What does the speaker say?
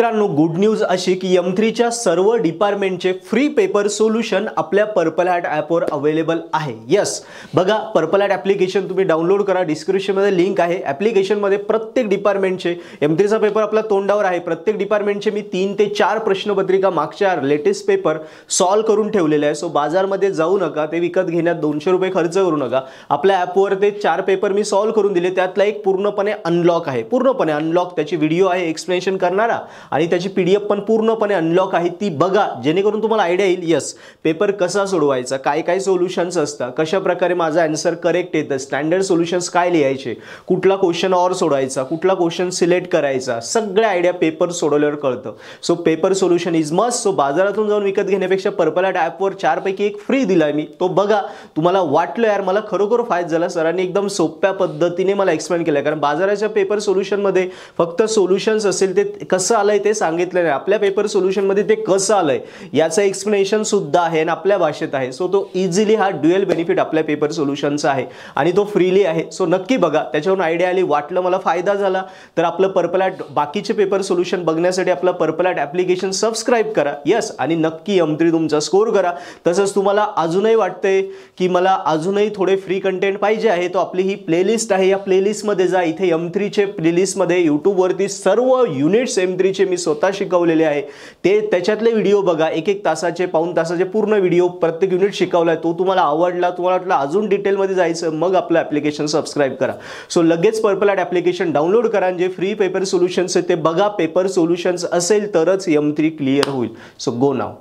मित्रांनो, good news अशी की M3 च्या सर्व डिपार्टमेंटचे फ्री पेपर सोल्युशन आपल्या पर्पल हॅट ॲपवर अवेलेबल आहे। यस, बघा, पर्पल हॅट ॲप्लिकेशन तुम्ही डाउनलोड करा, डिस्क्रिप्शनमध्ये लिंक आहे। ॲप्लिकेशनमध्ये प्रत्येक डिपार्टमेंटचे M3 चा पेपर आपला तोंडावर आहे। प्रत्येक डिपार्टमेंटचे मी 3 ते 4 प्रश्नपत्रिका मागच्या लेटेस्ट पेपर सॉल्व करून ठेवलेले आहे। सो बाजारमध्ये जाऊ नका, ते विकत घेण्यात 200 रुपये खर्च करू नका। आपल्या ॲपवर ते 4 पेपर मी सॉल्व करून दिले, त्यातला एक पूर्णपणे अनलॉक आहे, पूर्णपणे अनलॉक। त्याची व्हिडिओ आहे एक्सप्लेनेशन करणारा आणि त्याची PDF पण पूर्णपणे अनलॉक आहे, ती बघा जेणेकरून तुम्हाला आयडिया येईल। यस, पेपर कसा सोडवायचा, काय काय सोल्युशन्स असतात, कशा प्रकारे माझा आन्सर करेक्ट येतं, स्टँडर्ड सोल्युशन्स काय लिहायचे, कुठला क्वेश्चन और सोडवायचा, कुठला क्वेश्चन सिलेक्ट करायचा, सगळ्या आयडिया पेपर सोडवल्यावर कळतं। So paper solution is must. So बाजारातून जाऊन विकत घेण्यापेक्षा पर्पल हॅट ॲपवर 4 पैकी 1 फ्री दिलाय मी, तो बघा। तुम्हाला वाटलं यार मला खरोखर फायदा झाला, सरांनी एकदम सोप्या पद्धतीने मला एक्सप्लेन केलं, कारण बाजाराच्या पेपर सोल्युशन मध्ये फक्त सोल्युशन्स असेल, ते कसं आलंय ते सांगितलं नाही। आपल्या पेपर सोल्युशन मध्ये ते कसं आलंय याचं एक्सप्लेनेशन सुद्धा आहे आणि आपल्या भाषेत आहे। सो तो इझिली हा ड्युअल बेनिफिट आपल्या पेपर सोल्युशनचा आहे आणि तो फ्रीली आहे। सो नक्की बघा, त्याच्यावरून आयडिया आली, वाटलं मला फायदा झाला तर आपलं पर्पल हॅट बाकीचे पेपर सोल्युशन बघण्यासाठी आपलं पर्पल हॅट ॲप्लिकेशन सबस्क्राइब करा। यस, आणि नक्की M3 तुमचा स्कोर करा। तसंच तुम्हाला अजूनही वाटतंय की मला अजूनही थोडे फ्री कंटेंट पाहिजे आहे, तो आपली ही प्लेलिस्ट आहे, या प्लेलिस्टमध्ये जा। इथे M3 चे प्लेलिस्टमध्ये यूट्यूबवरती सर्व युनिट्स M3 चे मी स्वतः शिकवलेले आहे, ते त्याच्यातले व्हिडिओ बघा। 1-1 तासाचे, पाऊण तासाचे पूर्ण व्हिडिओ प्रत्येक युनिट शिकवलाय, तो तुम्हाला आवडला, तुम्हाला वाटलं अजून डिटेलमध्ये जायचं, मग आपलं ॲप्लिकेशन सबस्क्राइब करा। सो लगेच पर्पल हॅट ॲप्लिकेशन डाउनलोड करा आणि जे फ्री पेपर सोल्युशन्स आहेत ते बघा। पेपर सोल्युशन्स असेल तरच M3 क्लिअर होईल। सो गो नाव।